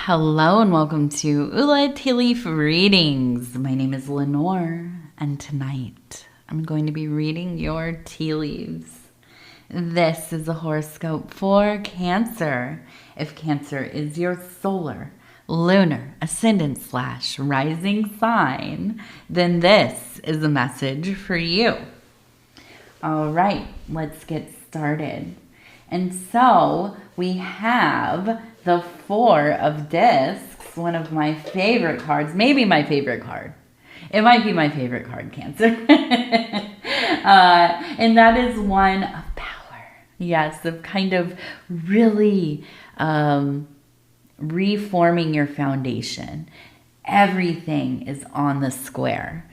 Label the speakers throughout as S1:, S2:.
S1: Hello and welcome to Ula Tea Leaf Readings. My name is Lenor, and tonight I'm going to be reading your tea leaves. This is a horoscope for Cancer. If Cancer is your solar, lunar, ascendant / rising sign, then this is a message for you. All right, let's get started. And so we have the Four of Discs, one of my favorite cards, maybe my favorite card. It might be my favorite card, Cancer. And that is one of power. Yes, of kind of really reforming your foundation. Everything is on the square.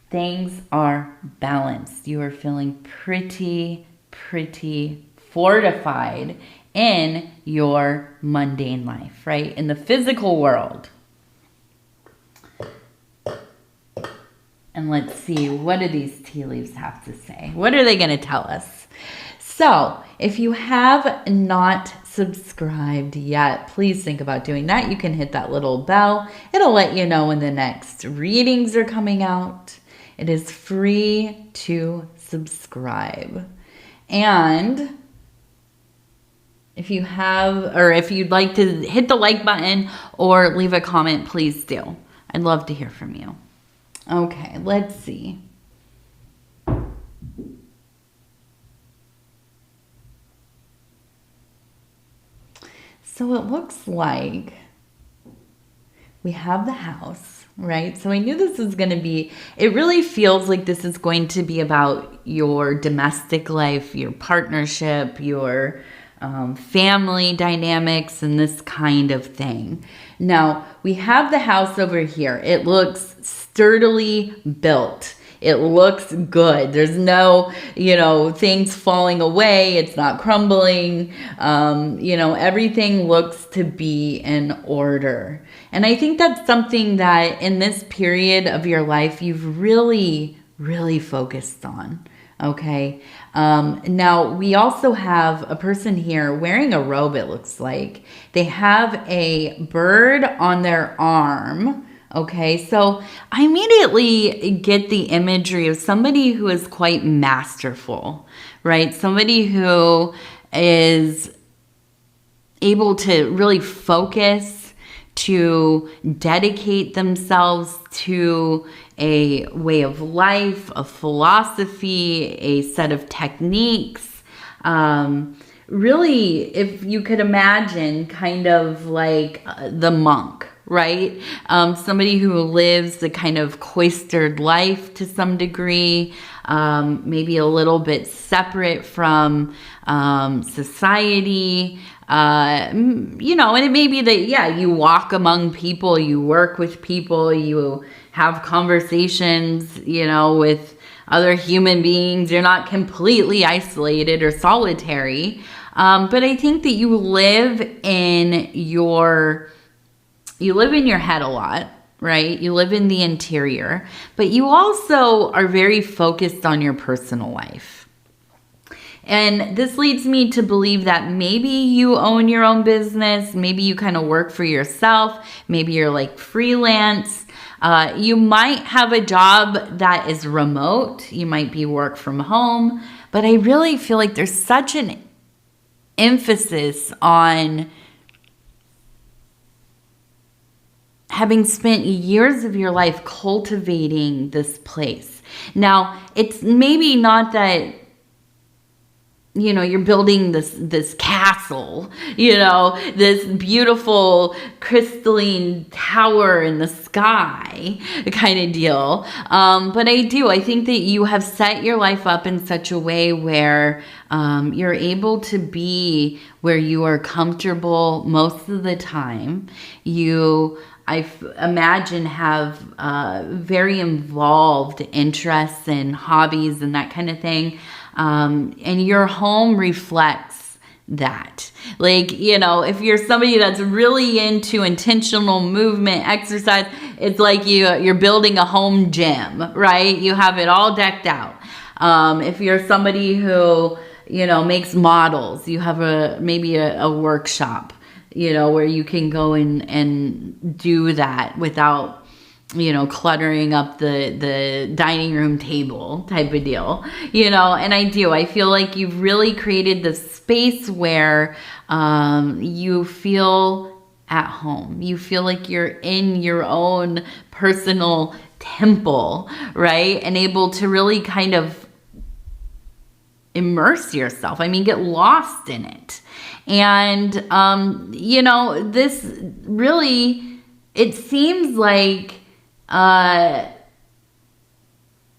S1: Things are balanced. You are feeling pretty fortified in your mundane life, right? In the physical world. And let's see, what do these tea leaves have to say? What are they going to tell us? So, if you have not subscribed yet, please think about doing that. You can hit that little bell. It'll let you know when the next readings are coming out. It is free to subscribe. And if you have, or if you'd like to hit the like button or leave a comment, please do. I'd love to hear from you. Okay, let's see. So it looks like we have the house, right? So I knew this was going to be, it really feels like this is going to be about your domestic life, your partnership, your family dynamics, and this kind of thing. Now, we have the house over here. It looks sturdily built. It looks good. There's no, things falling away. It's not crumbling. Everything looks to be in order. And I think that's something that in this period of your life, you've really focused on. Okay. Now we also have a person here wearing a robe. It looks like they have a bird on their arm. Okay. So I immediately get the imagery of somebody who is quite masterful, right? Somebody who is able to really focus, to dedicate themselves to a way of life, a philosophy, a set of techniques. Really, if you could imagine, kind of like the monk, right? Somebody who lives the kind of cloistered life to some degree, maybe a little bit separate from society. And it may be that, you walk among people, you work with people, you have conversations, with other human beings. You're not completely isolated or solitary. But I think that you live in your head a lot, right? You live in the interior, but you also are very focused on your personal life. And this leads me to believe that maybe you own your own business. Maybe you kind of work for yourself. Maybe you're like freelance. You might have a job that is remote. You might be work from home. But I really feel like there's such an emphasis on having spent years of your life cultivating this place. Now, it's maybe not that you're building this castle, this beautiful crystalline tower in the sky kind of deal. But I think that you have set your life up in such a way where you're able to be where you are comfortable most of the time. I imagine have very involved interests and hobbies and that kind of thing. And your home reflects that. Like, if you're somebody that's really into intentional movement, exercise, it's like you're building a home gym, right? You have it all decked out. If you're somebody who, makes models, you have maybe a workshop where you can go and do that without, cluttering up the dining room table type of deal, and I feel like you've really created this space where you feel at home. You feel like you're in your own personal temple, right? And able to really kind of immerse yourself. Get lost in it. And, this really, it seems like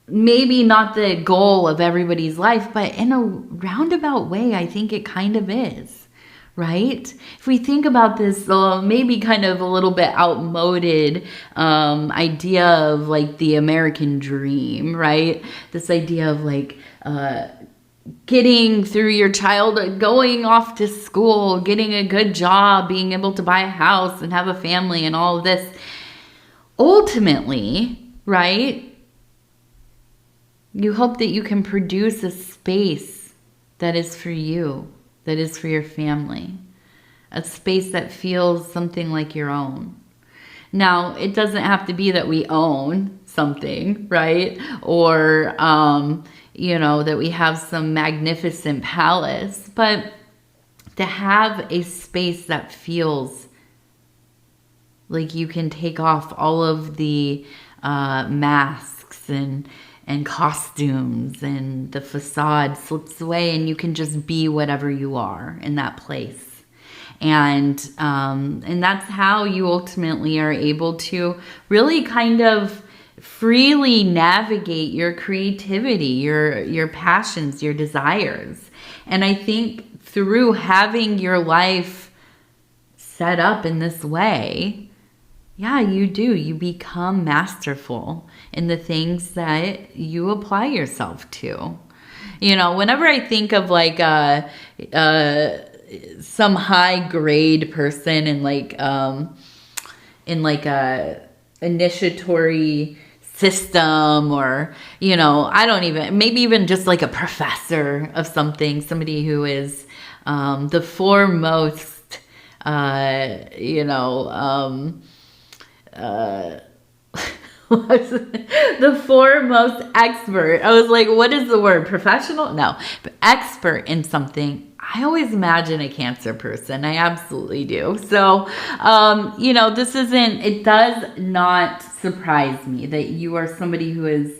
S1: maybe not the goal of everybody's life, but in a roundabout way, I think it kind of is, right? If we think about this, maybe kind of a little bit outmoded idea of like the American dream, right? This idea of like getting through your childhood, going off to school, getting a good job, being able to buy a house and have a family and all of this. Ultimately, right, you hope that you can produce a space that is for you, that is for your family, a space that feels something like your own. Now, it doesn't have to be that we own something, right? Or, that we have some magnificent palace, but to have a space that feels like you can take off all of the masks and costumes, and the facade slips away, and you can just be whatever you are in that place. And that's how you ultimately are able to really kind of freely navigate your creativity, your passions, your desires. And I think through having your life set up in this way, yeah, you become masterful in the things that you apply yourself to. Whenever I think of like some high grade person in like a initiatory system, or maybe even just like a professor of something, somebody who is the foremost the foremost expert. I was like, what is the word? Professional? No, but expert in something. I always imagine a Cancer person. I absolutely do. So, it does not surprise me that you are somebody who is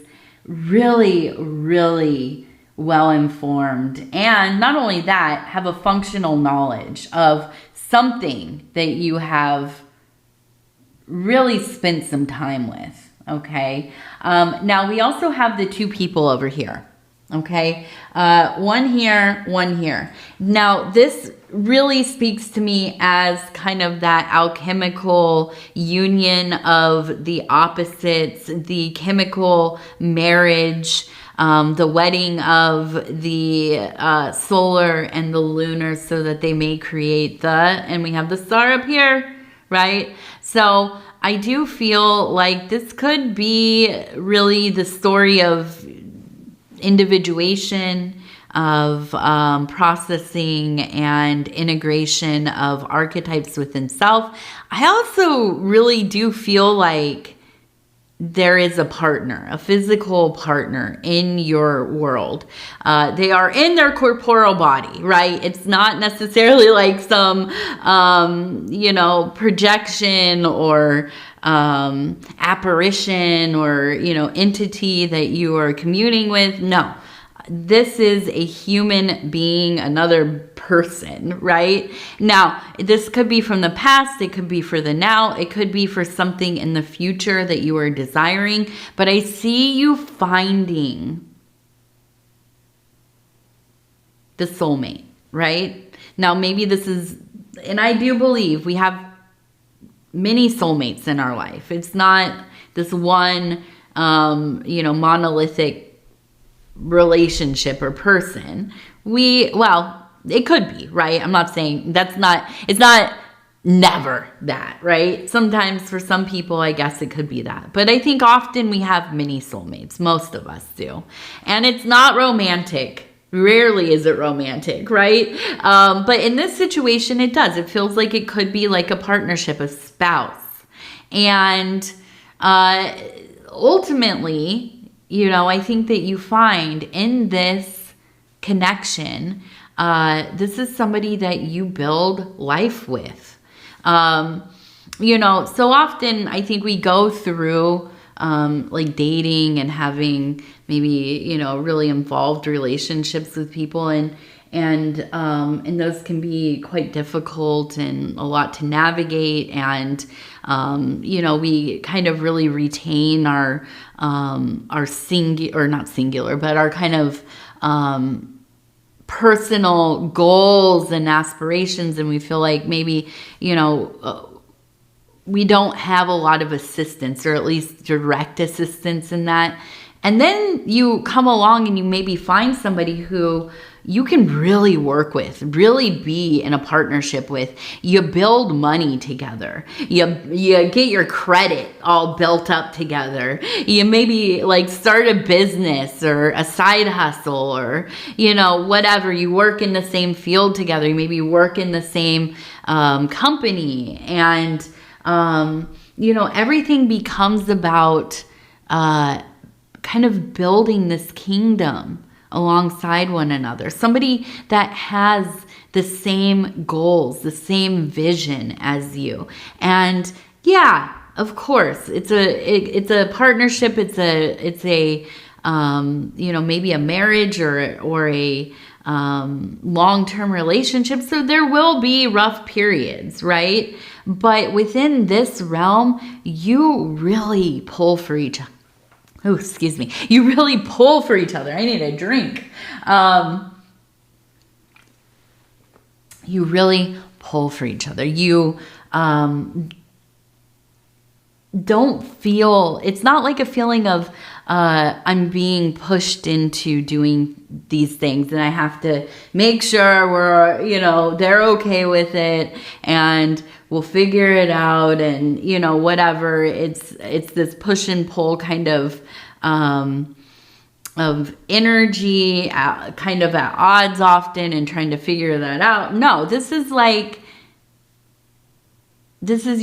S1: really, really well informed. And not only that, have a functional knowledge of something that you have really spent some time with. Okay. Now we also have the two people over here. Okay. One here, one here. Now this really speaks to me as kind of that alchemical union of the opposites, the chemical marriage, the wedding of the solar and the lunar, so that they may create and we have the star up here, right? So I do feel like this could be really the story of individuation, of processing and integration of archetypes within self. I also really do feel like there is a partner, a physical partner in your world. They are in their corporeal body, right? It's not necessarily like some, projection or apparition or, entity that you are communing with. No, this is a human being, another person, right? Now, this could be from the past, it could be for the now, it could be for something in the future that you are desiring, but I see you finding the soulmate, right? Now, maybe this is, and I do believe we have many soulmates in our life. It's not this one, monolithic relationship or person. It could be, right? I'm not saying it's not never that, right? Sometimes for some people, I guess it could be that. But I think often we have many soulmates. Most of us do. And it's not romantic, Rarely is it romantic, right? But in this situation, it does. It feels like it could be like a partnership, a spouse. And ultimately, you know, I think that you find in this connection, this is somebody that you build life with. You know, so often I think we go through like dating and having maybe, you know, really involved relationships with people, and those can be quite difficult and a lot to navigate. And you know, we kind of really retain our not singular, but our kind of personal goals and aspirations, and we feel like maybe, you know, we don't have a lot of assistance, or at least direct assistance in that. And then you come along and you maybe find somebody who you can really work with, really be in a partnership with. You build money together. You get your credit all built up together. You maybe like start a business or a side hustle, or, you know, whatever. You work in the same field together. You maybe work in the same company. And you know, everything becomes about kind of building this kingdom alongside one another. Somebody that has the same goals, the same vision as you. And yeah, of course, it's a partnership. It's a you know, maybe a marriage or a long-term relationship. So there will be rough periods, right? But within this realm, you really pull for each other. Oh, excuse me. You really pull for each other. I need a drink. You really pull for each other. You don't feel, it's not like a feeling of I'm being pushed into doing these things and I have to make sure we're, you know, they're okay with it and we'll figure it out, and, you know, whatever. It's this push and pull kind of energy, kind of at odds often, and trying to figure that out. No, this is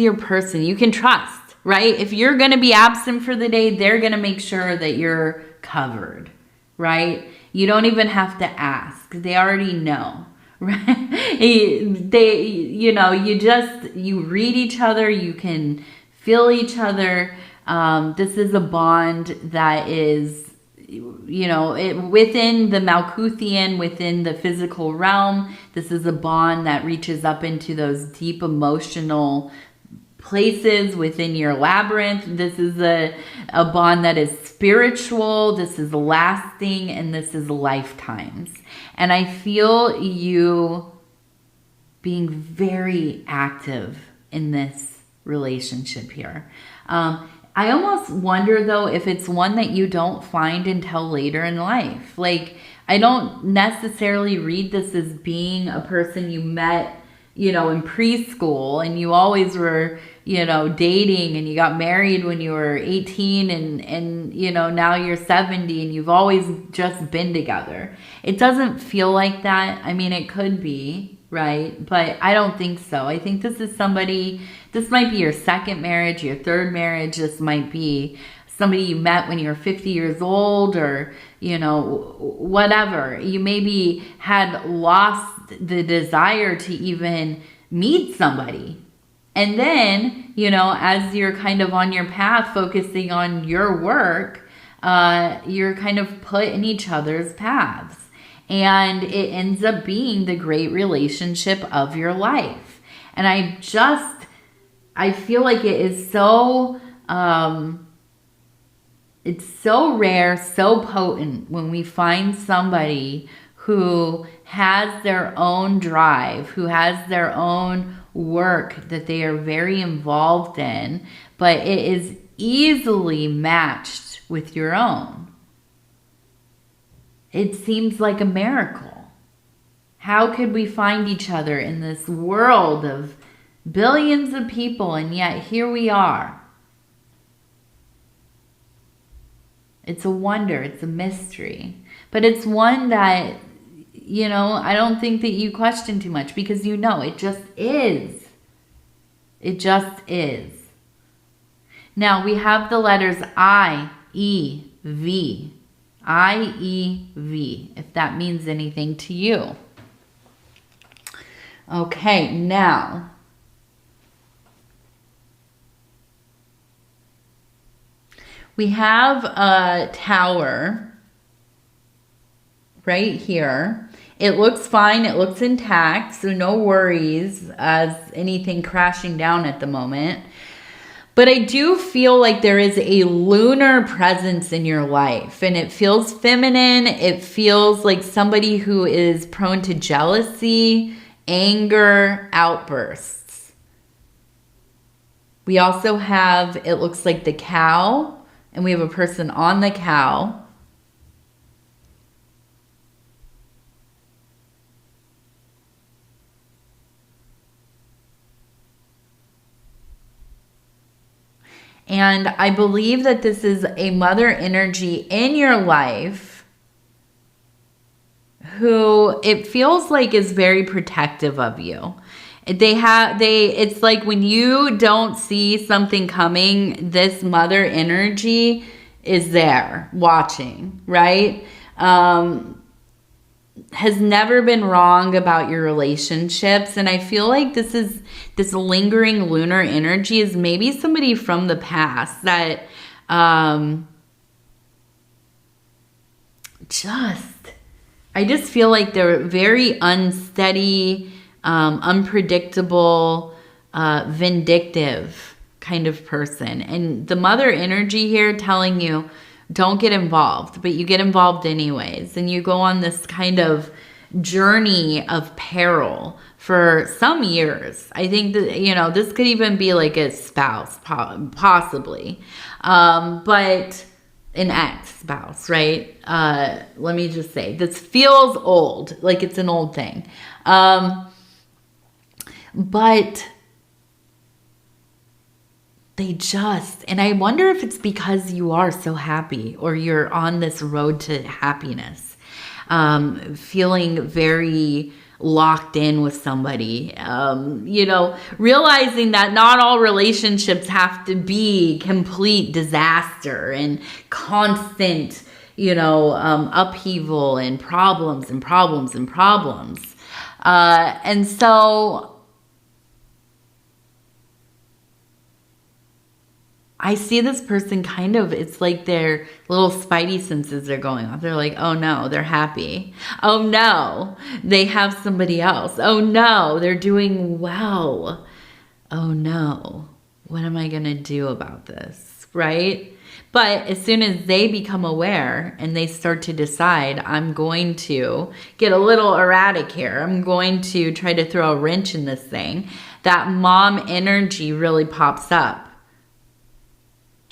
S1: your person you can trust, right? If you're going to be absent for the day, they're going to make sure that you're covered, right? You don't even have to ask. They already know, right? They, you know, you read each other, you can feel each other. This is a bond that is, you know, within the Malkuthian, within the physical realm. This is a bond that reaches up into those deep emotional places within your labyrinth. This is a bond that is spiritual. This is lasting, and this is lifetimes. And I feel you being very active in this relationship here. I almost wonder, though, if it's one that you don't find until later in life. Like, I don't necessarily read this as being a person you met, you know, in preschool and you always were, you know, dating, and you got married when you were 18 and you know, now you're 70 and you've always just been together. It doesn't feel like that. I mean, it could be, right? But I don't think so. I think this is somebody, this might be your second marriage, your third marriage. This might be somebody you met when you were 50 years old, or, you know, whatever. You maybe had lost the desire to even meet somebody. And then, you know, as you're kind of on your path, focusing on your work, you're kind of put in each other's paths. And it ends up being the great relationship of your life. And I feel like it is so, it's so rare, so potent when we find somebody who has their own drive, who has their own work that they are very involved in, but it is easily matched with your own. It seems like a miracle. How could we find each other in this world of billions of people, and yet here we are? It's a wonder, it's a mystery, but it's one that I don't think that you question too much because it just is. It just is. Now we have the letters I, E, V. I, E, V, if that means anything to you. Okay, now we have a tower right here. It looks fine. It looks intact, so no worries as anything crashing down at the moment. But I do feel like there is a lunar presence in your life, and it feels feminine. It feels like somebody who is prone to jealousy, anger, outbursts. We also have, it looks like the cow, and we have a person on the cow. And I believe that this is a mother energy in your life who it feels like is very protective of you. It's like when you don't see something coming, this mother energy is there watching, right? Has never been wrong about your relationships. And I feel like this lingering lunar energy is maybe somebody from the past that I just feel like they're very unsteady, unpredictable, vindictive kind of person. And the mother energy here telling you, don't get involved, but you get involved anyways. And you go on this kind of journey of peril for some years. I think that, this could even be like a spouse, possibly. But an ex-spouse, right? Let me just say, this feels old, like it's an old thing. But and I wonder if it's because you are so happy or you're on this road to happiness, feeling very locked in with somebody, realizing that not all relationships have to be complete disaster and constant, upheaval and problems and problems and problems. And so I see this person kind of, it's like their little spidey senses are going off. They're like, oh no, they're happy. Oh no, they have somebody else. Oh no, they're doing well. Oh no, what am I going to do about this? Right? But as soon as they become aware and they start to decide, I'm going to get a little erratic here. I'm going to try to throw a wrench in this thing. That mom energy really pops up.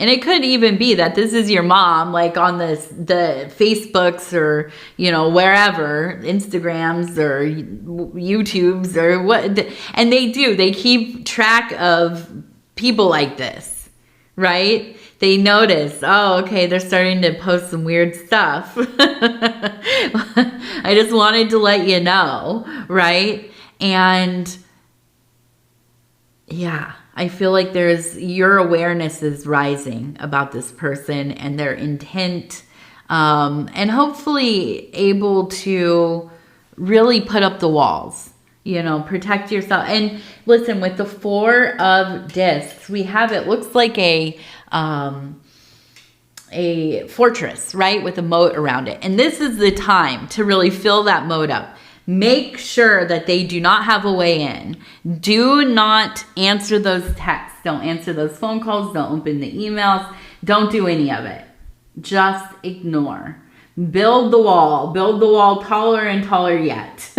S1: And it could even be that this is your mom, like on the Facebooks or, wherever, Instagrams or YouTubes or what. And they keep track of people like this, right? They notice, oh, okay, they're starting to post some weird stuff. I just wanted to let you know, right? And yeah. I feel like your awareness is rising about this person and their intent, and hopefully able to really put up the walls, protect yourself. And listen, with the 4 of discs, we have, it looks like a fortress, right? With a moat around it. And this is the time to really fill that moat up. Make sure that they do not have a way in. Do not answer those texts. Don't answer those phone calls. Don't open the emails. Don't do any of it. Just ignore. Build the wall. Build the wall taller and taller yet.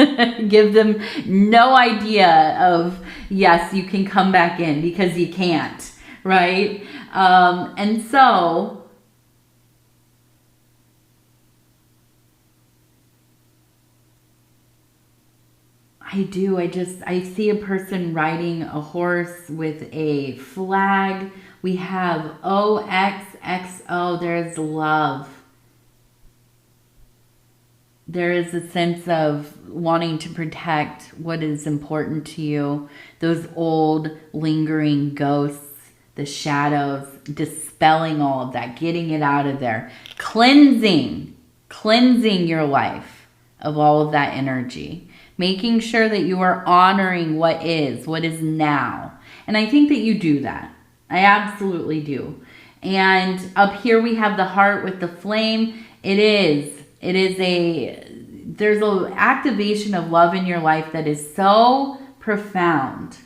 S1: Give them no idea of, yes, you can come back in, because you can't, right? And so I see a person riding a horse with a flag. We have OXXO, there's love. There is a sense of wanting to protect what is important to you, those old lingering ghosts, the shadows, dispelling all of that, getting it out of there, cleansing your life of all of that energy, making sure that you are honoring what is now. And I think that you do that. I absolutely do. And up here we have the heart with the flame. There's an activation of love in your life that is so profound.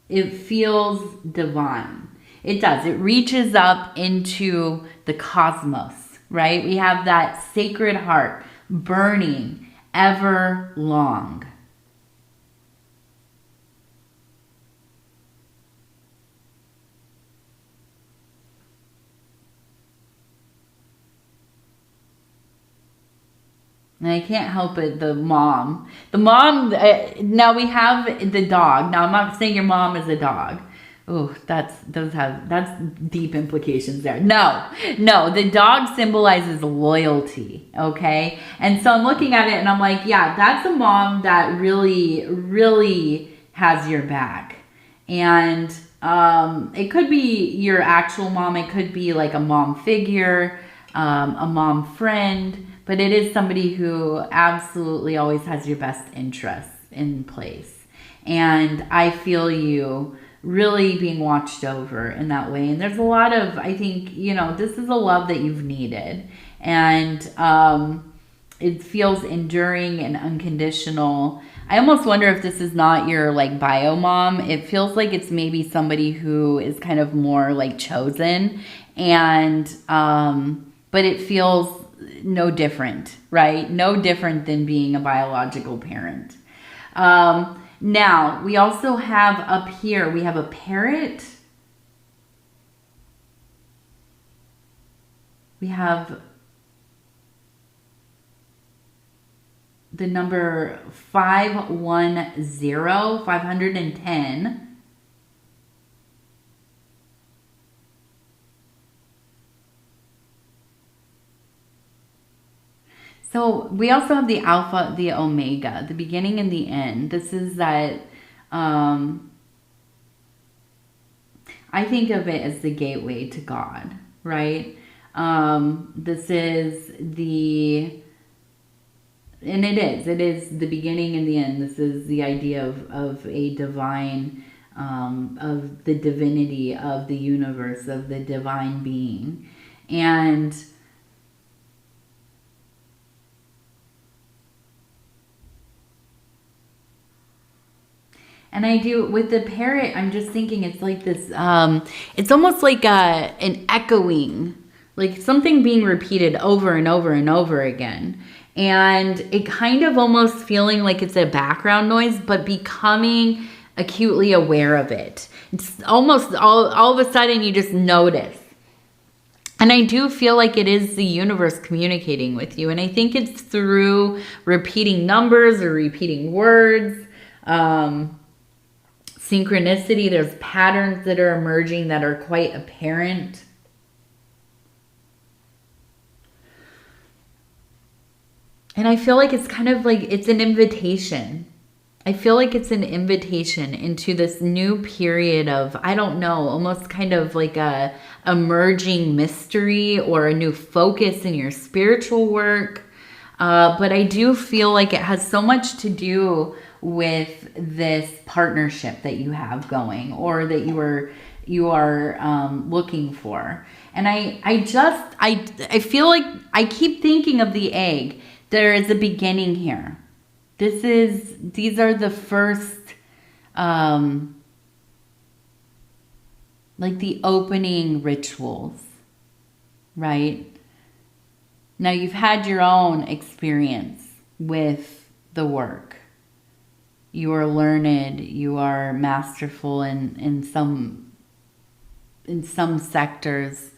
S1: It feels divine. It does. It reaches up into the cosmos, right? We have that sacred heart burning ever long. And I can't help it, the mom. Now we have the dog. Now I'm not saying your mom is a dog. Oh, that's deep implications there. No, the dog symbolizes loyalty, okay? And so I'm looking at it and I'm like, yeah, that's a mom that really, really has your back. And it could be your actual mom. It could be like a mom figure, a mom friend. But it is somebody who absolutely always has your best interests in place. And I feel you really being watched over in that way. And there's a lot of, I think, this is a love that you've needed. And it feels enduring and unconditional. I almost wonder if this is not your like bio mom. It feels like it's maybe somebody who is kind of more like chosen. And, but it feels no different, right? No different than being a biological parent. Now, we also have up here, we have a parrot. We have the number 510. So we also have the alpha, the omega, the beginning and the end. This is that, I think of it as the gateway to God, right? This is and it is the beginning and the end. This is the idea of a divine, of the divinity of the universe, of the divine being. And I do, with the parrot, I'm just thinking it's like this, it's almost like an echoing, like something being repeated over and over and over again. And it kind of almost feeling like it's a background noise, but becoming acutely aware of it. It's almost all of a sudden you just notice. And I do feel like it is the universe communicating with you. And I think it's through repeating numbers or repeating words. Synchronicity, there's patterns that are emerging that are quite apparent. And I feel like it's kind of like it's an invitation. I feel like it's an invitation into this new period of, I don't know, almost kind of like a emerging mystery or a new focus in your spiritual work. But I do feel like it has so much to do with this partnership that you have going, or that you are looking for. And I feel like I keep thinking of the egg. There is a beginning here. These are the first, like the opening rituals, right? Now you've had your own experience with the work. You are learned, you are masterful in some sectors,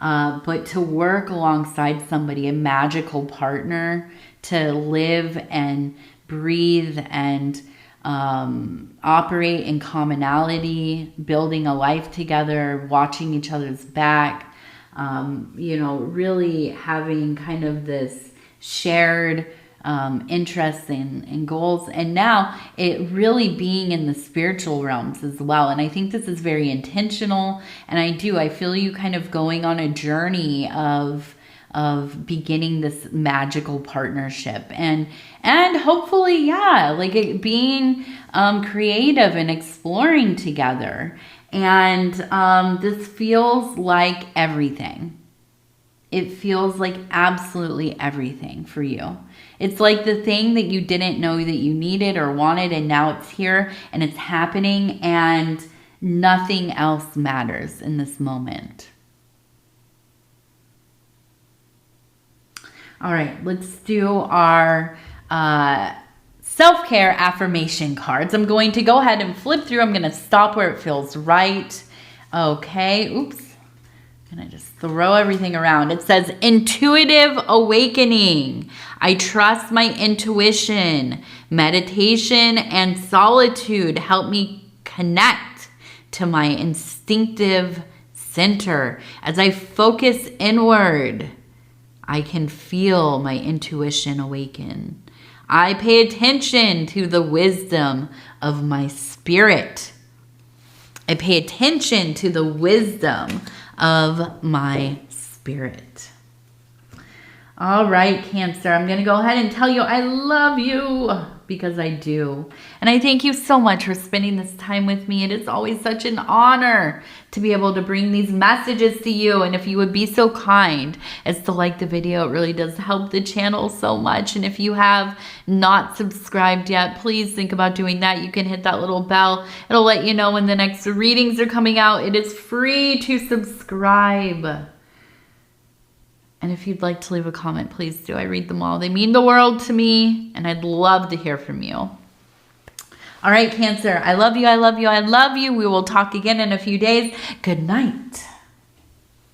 S1: but to work alongside somebody, a magical partner, to live and breathe and operate in commonality, building a life together, watching each other's back, really having kind of this shared interests and goals. And now it really being in the spiritual realms as well. And I think this is very intentional. And I feel you kind of going on a journey of beginning this magical partnership and hopefully, yeah, like it being creative and exploring together. And this feels like everything. It feels like absolutely everything for you. It's like the thing that you didn't know that you needed or wanted, and now it's here and it's happening, and nothing else matters in this moment. All right, let's do our self-care affirmation cards. I'm going to go ahead and flip through. I'm going to stop where it feels right. Okay, oops. I'm going to just throw everything around. It says intuitive awakening. I trust my intuition. Meditation and solitude help me connect to my instinctive center. As I focus inward, I can feel my intuition awaken. I pay attention to the wisdom of my spirit. I pay attention to the wisdom of my spirit. All right, Cancer, I'm going to go ahead and tell you I love you, because I do. And I thank you so much for spending this time with me. It is always such an honor to be able to bring these messages to you. And if you would be so kind as to like the video, it really does help the channel so much. And if you have not subscribed yet, please think about doing that. You can hit that little bell. It'll let you know when the next readings are coming out. It is free to subscribe. And if you'd like to leave a comment, please do. I read them all. They mean the world to me, and I'd love to hear from you. All right, Cancer, I love you, I love you, I love you. We will talk again in a few days. Good night.